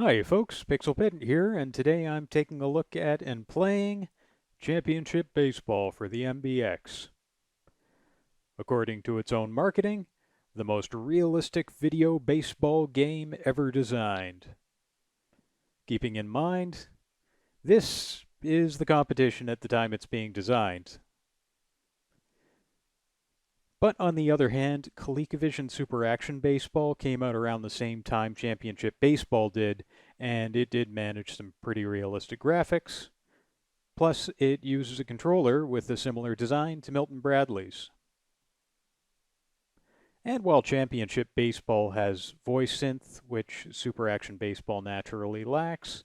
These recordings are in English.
Hi folks, Pixel here, and today I'm taking a look at and playing Championship Baseball for the MBX. According to its own marketing, the most realistic video baseball game ever designed. Keeping in mind, this is the competition at the time it's being designed. But on the other hand, ColecoVision Super Action Baseball came out around the same time Championship Baseball did, and it did manage some pretty realistic graphics. Plus, it uses a controller with a similar design to Milton Bradley's. And while Championship Baseball has voice synth, which Super Action Baseball naturally lacks,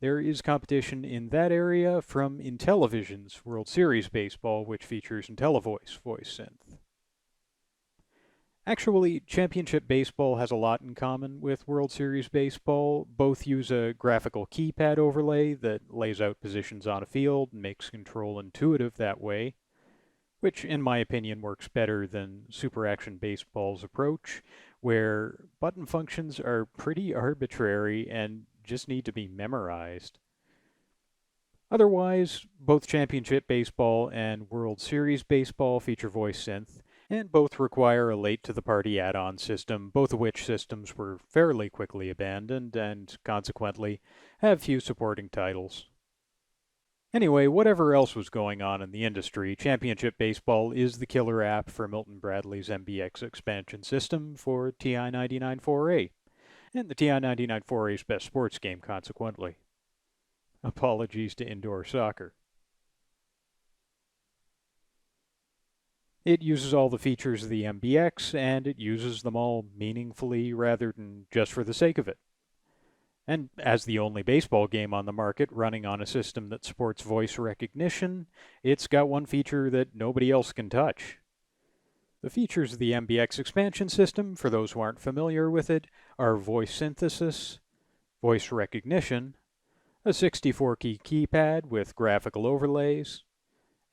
there is competition in that area from Intellivision's World Series Baseball, which features IntelliVoice voice synth. Actually, Championship Baseball has a lot in common with World Series Baseball. Both use a graphical keypad overlay that lays out positions on a field and makes control intuitive that way, which in my opinion works better than Super Action Baseball's approach, where button functions are pretty arbitrary and just need to be memorized. Otherwise, both Championship Baseball and World Series Baseball feature voice synth, and both require a late-to-the-party add-on system, both of which systems were fairly quickly abandoned and, consequently, have few supporting titles. Anyway, whatever else was going on in the industry, Championship Baseball is the killer app for Milton Bradley's MBX expansion system for TI-99 4A, and the TI-99 4A's best sports game, consequently. Apologies to indoor soccer. It uses all the features of the MBX, and it uses them all meaningfully rather than just for the sake of it. And as the only baseball game on the market running on a system that supports voice recognition, it's got one feature that nobody else can touch. The features of the MBX expansion system, for those who aren't familiar with it, are voice synthesis, voice recognition, a 64-key keypad with graphical overlays,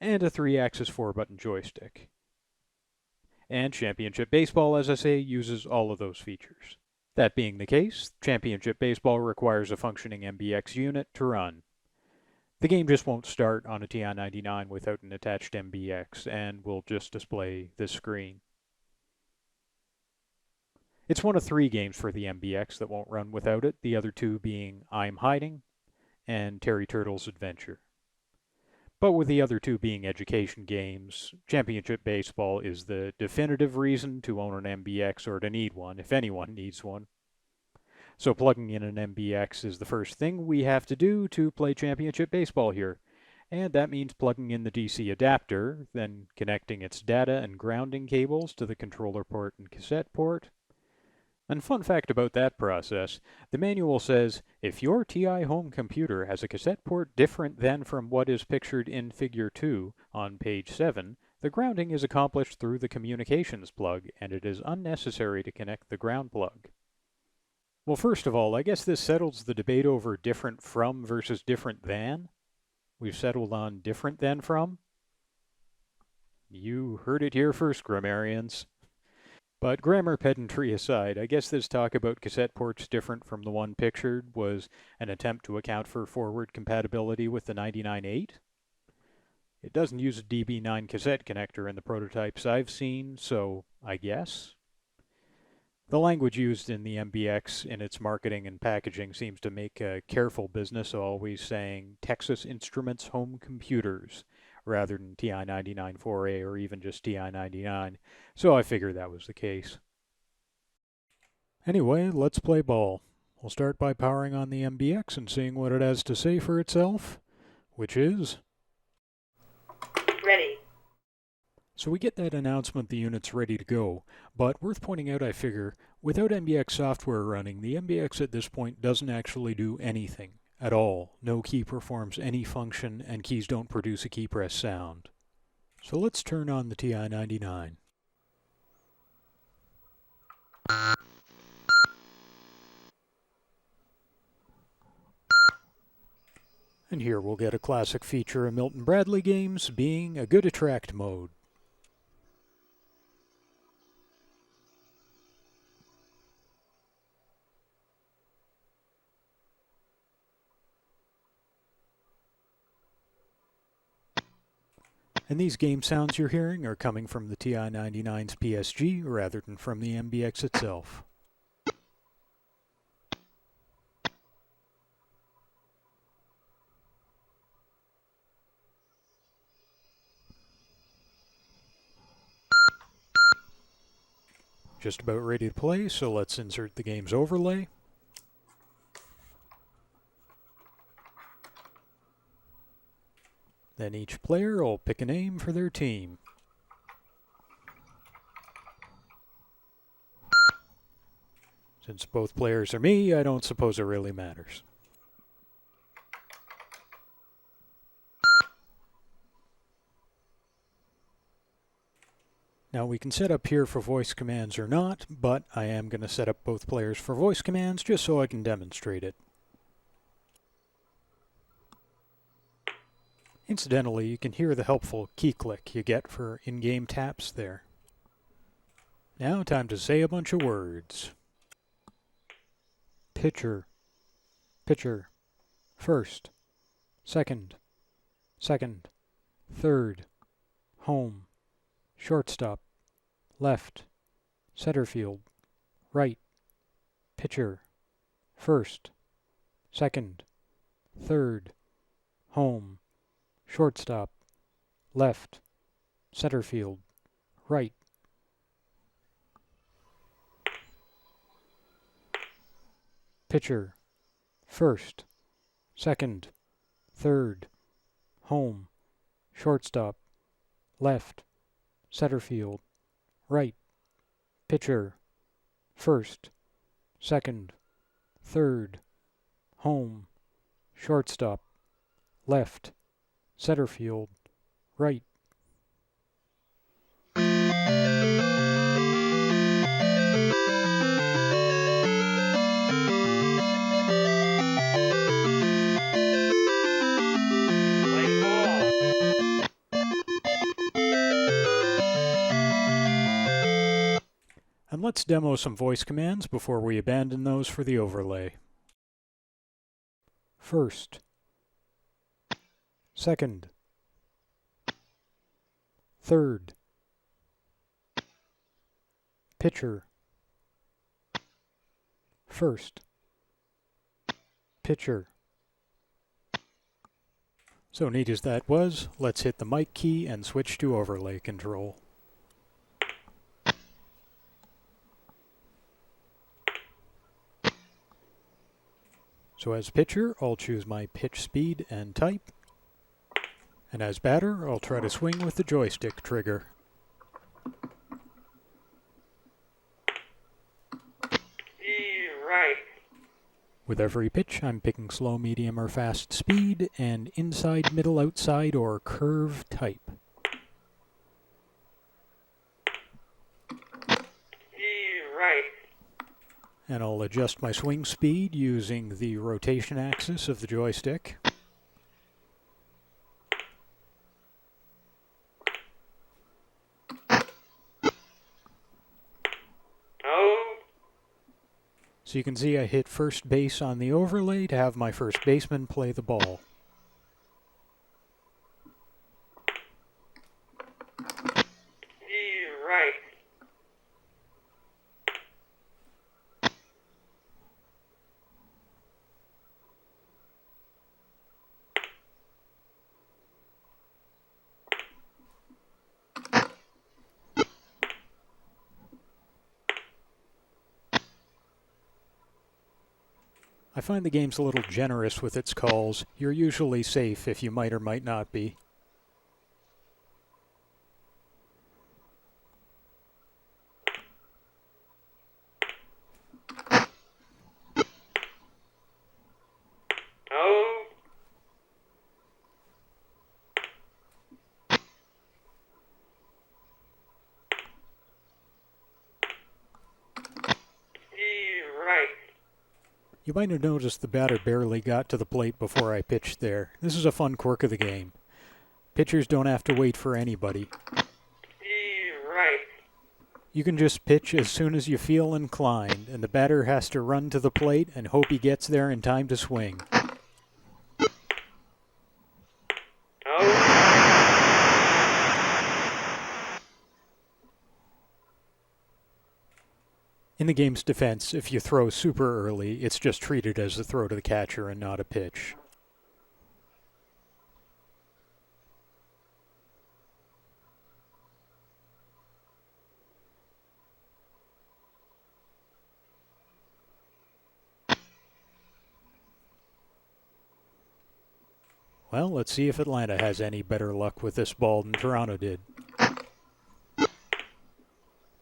and a 3-axis 4-button joystick. And Championship Baseball, as I say, uses all of those features. That being the case, Championship Baseball requires a functioning MBX unit to run. The game just won't start on a TI-99 without an attached MBX, and will just display this screen. It's one of 3 games for the MBX that won't run without it, the other 2 being I'm Hiding and Terry Turtle's Adventure. But with the other 2 being education games, Championship Baseball is the definitive reason to own an MBX or to need one, if anyone needs one. So plugging in an MBX is the first thing we have to do to play Championship Baseball here. And that means plugging in the DC adapter, then connecting its data and grounding cables to the controller port and cassette port. And fun fact about that process, the manual says, if your TI home computer has a cassette port different than from what is pictured in Figure 2 on page 7, the grounding is accomplished through the communications plug, and it is unnecessary to connect the ground plug. Well, first of all, I guess this settles the debate over different from versus different than. We've settled on different than from. You heard it here first, grammarians. But grammar pedantry aside, I guess this talk about cassette ports different from the one pictured was an attempt to account for forward compatibility with the 99.8. It doesn't use a DB9 cassette connector in the prototypes I've seen, so I guess. The language used in the MBX in its marketing and packaging seems to make a careful business of always saying Texas Instruments Home Computers rather than TI-99 4A or even just TI-99, so I figured that was the case. Anyway, let's play ball. We'll start by powering on the MBX and seeing what it has to say for itself, which is... Ready. So we get that announcement the unit's ready to go, but worth pointing out, I figure, without MBX software running, the MBX at this point doesn't actually do anything at all. No key performs any function, and keys don't produce a key press sound. So let's turn on the TI-99. And here we'll get a classic feature of Milton Bradley games, being a good attract mode. And these game sounds you're hearing are coming from the TI-99's PSG rather than from the MBX itself. Just about ready to play, so let's insert the game's overlay. Then each player will pick a name for their team. Since both players are me, I don't suppose it really matters. Now we can set up here for voice commands or not, but I am going to set up both players for voice commands just so I can demonstrate it. Incidentally, you can hear the helpful key click you get for in-game taps there. Now time to say a bunch of words. Pitcher, pitcher, first, second, second, third, home, shortstop, left, center field, right, pitcher, first, second, third, home, shortstop, left, center field, right. Pitcher, first, second, third, home, shortstop, left, center field, right. Pitcher, first, second, third, home, shortstop, left, center field, right. And let's demo some voice commands before we abandon those for the overlay. First, second, third, pitcher, first, pitcher. So neat as that was, let's hit the mic key and switch to overlay control. So as pitcher, I'll choose my pitch speed and type. And as batter, I'll try to swing with the joystick trigger. Right. With every pitch, I'm picking slow, medium, or fast speed, and inside, middle, outside, or curve type. Right. And I'll adjust my swing speed using the rotation axis of the joystick. Oh. So you can see I hit first base on the overlay to have my first baseman play the ball. Right. I find the game's a little generous with its calls. You're usually safe if you might or might not be. Oh. Right. You might have noticed the batter barely got to the plate before I pitched there. This is a fun quirk of the game. Pitchers don't have to wait for anybody. Right. You can just pitch as soon as you feel inclined, and the batter has to run to the plate and hope he gets there in time to swing. Oh. In the game's defense, if you throw super early, it's just treated as a throw to the catcher and not a pitch. Well, let's see if Atlanta has any better luck with this ball than Toronto did.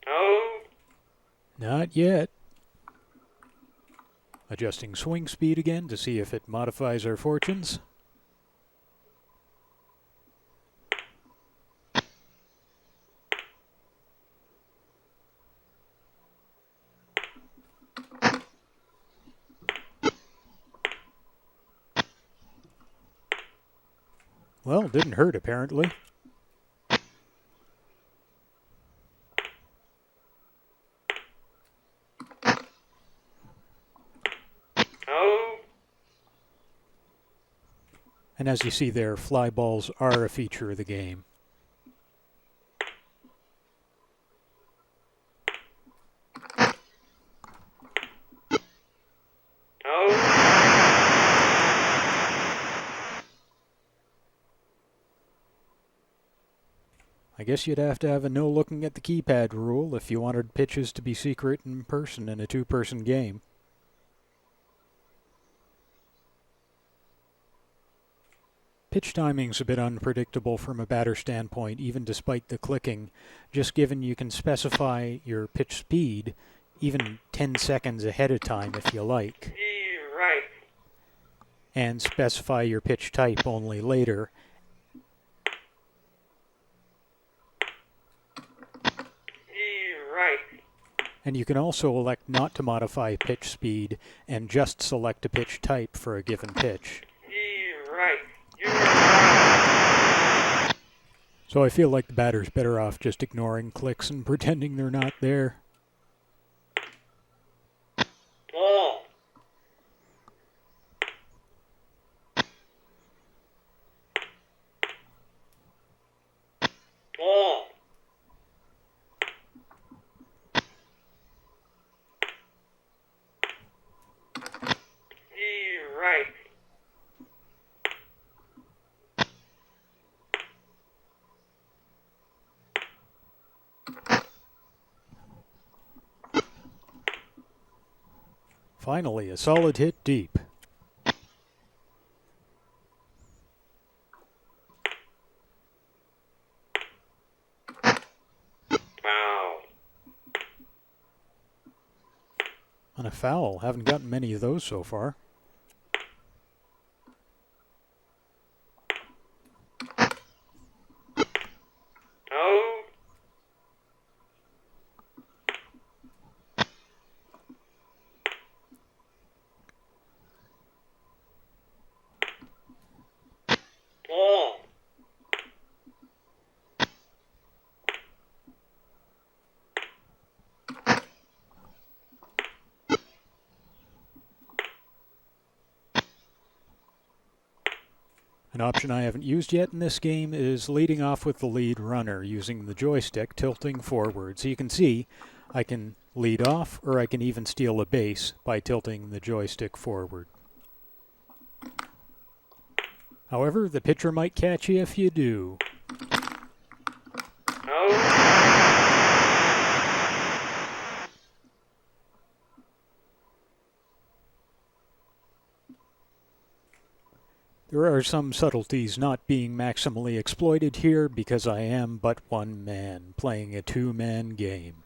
Oh, Not yet. Adjusting swing speed again to see if it modifies our fortunes. Well, didn't hurt apparently. oh, And as you see there, fly balls are a feature of the game. oh, I guess you'd have to have a no looking at the keypad rule if you wanted pitches to be secret in person in a two-person game. Pitch timing's a bit unpredictable from a batter standpoint, even despite the clicking, just given you can specify your pitch speed even 10 seconds ahead of time if you like, right, and specify your pitch type only later. right, And you can also elect not to modify pitch speed and just select a pitch type for a given pitch. right, you're right. So I feel like the batter's better off just ignoring clicks and pretending they're not there. Ball, ball, right, Finally, a solid hit deep. foul, On a foul, haven't gotten many of those so far. oh, ball, An option I haven't used yet in this game is leading off with the lead runner using the joystick tilting forward. So you can see I can lead off or I can even steal a base by tilting the joystick forward. However, the pitcher might catch you if you do. oh, There are some subtleties not being maximally exploited here because I am but one man playing a two-man game.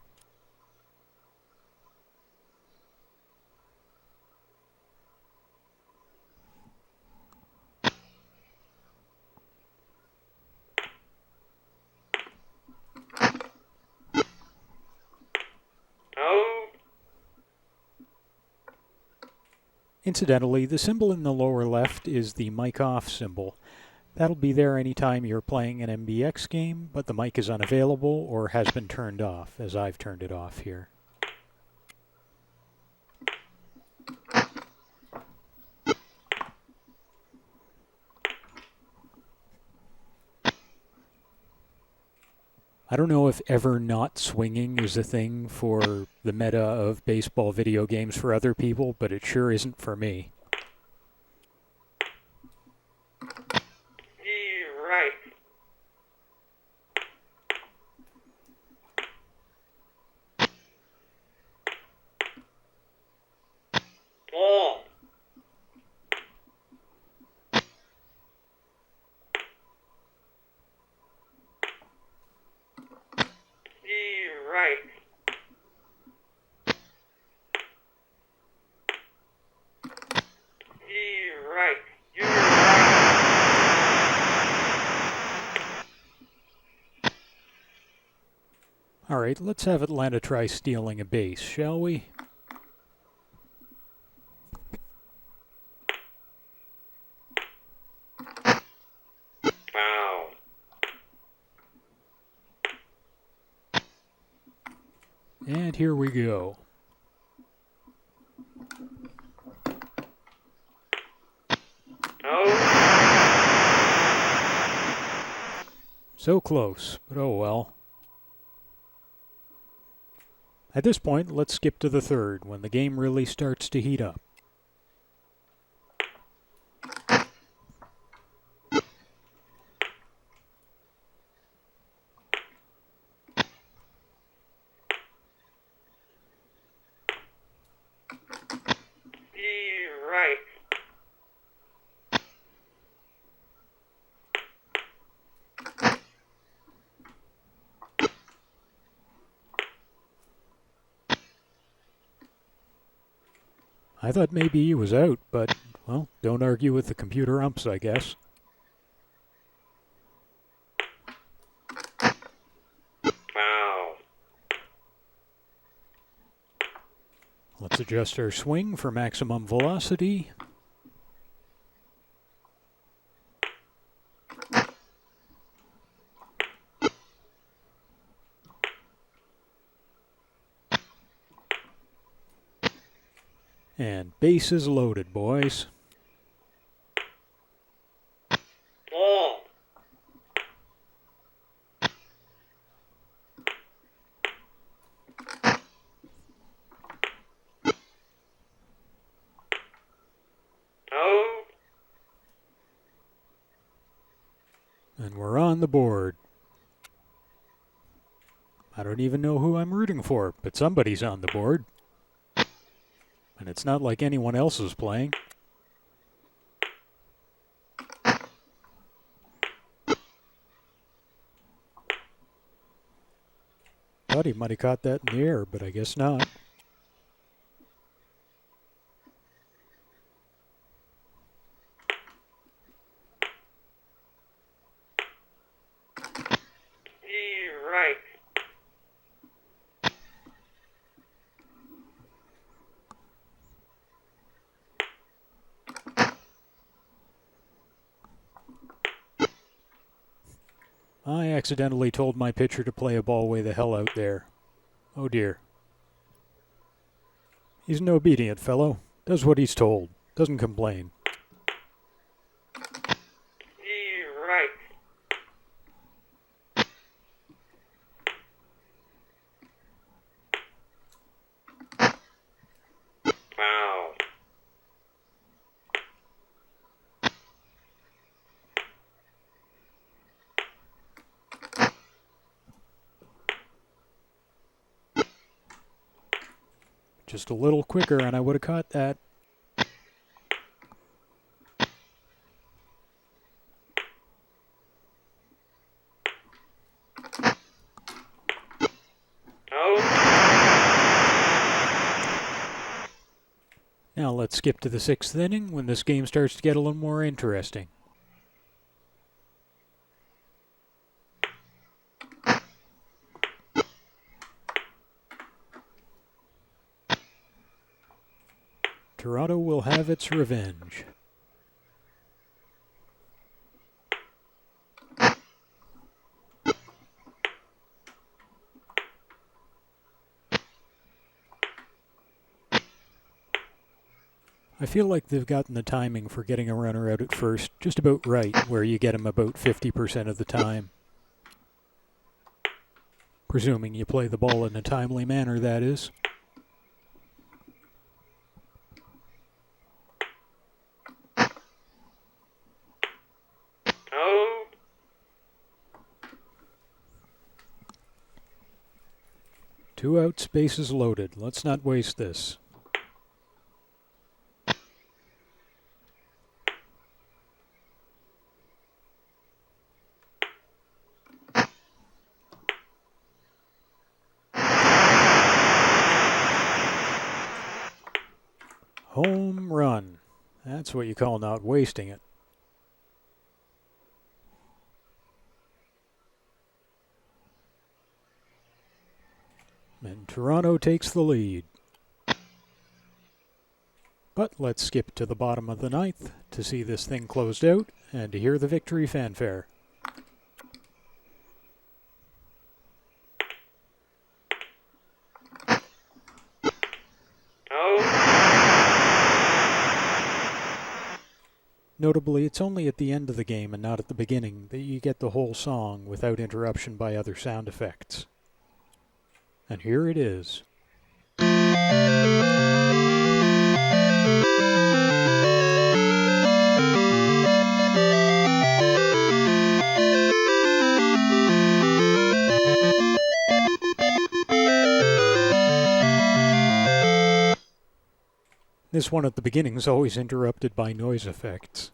oh, Incidentally, the symbol in the lower left is the mic off symbol. That'll be there anytime you're playing an MBX game, but the mic is unavailable or has been turned off, as I've turned it off here. I don't know if ever not swinging is a thing for the meta of baseball video games for other people, but it sure isn't for me. Right. Ball. Right. Right. You're right. All right, let's have Atlanta try stealing a base, shall we? Foul. And here we go. Oh. So close, but oh well. At this point, let's skip to the third, when the game really starts to heat up. Right. I thought maybe he was out, but, well, don't argue with the computer umps, I guess. Foul. Let's adjust our swing for maximum velocity. And base is loaded, boys. Ball. Oh. And we're on the board. I don't even know who I'm rooting for, but somebody's on the board. And it's not like anyone else is playing. Thought he might have caught that in the air, but I guess not. Right. I accidentally told my pitcher to play a ball way the hell out there. Oh dear. He's an obedient fellow. Does what he's told. Doesn't complain. Right. Foul. Just a little quicker and I would have caught that. Oh. Now let's skip to the sixth inning when this game starts to get a little more interesting. Toronto will have its revenge. I feel like they've gotten the timing for getting a runner out at first just about right, where you get him about 50% of the time. Presuming you play the ball in a timely manner, that is. Oh, 2 outs, bases loaded. Let's not waste this. Home run. That's what you call not wasting it. And Toronto takes the lead. But let's skip to the bottom of the ninth to see this thing closed out and to hear the victory fanfare. Notably, it's only at the end of the game and not at the beginning that you get the whole song without interruption by other sound effects. And here it is. This one at the beginning is always interrupted by noise effects.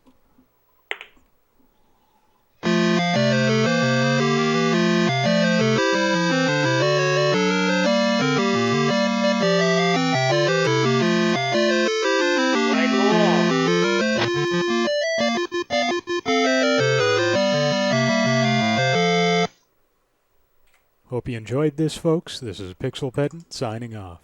Hope you enjoyed this, folks. This is Pixel Pedant signing off.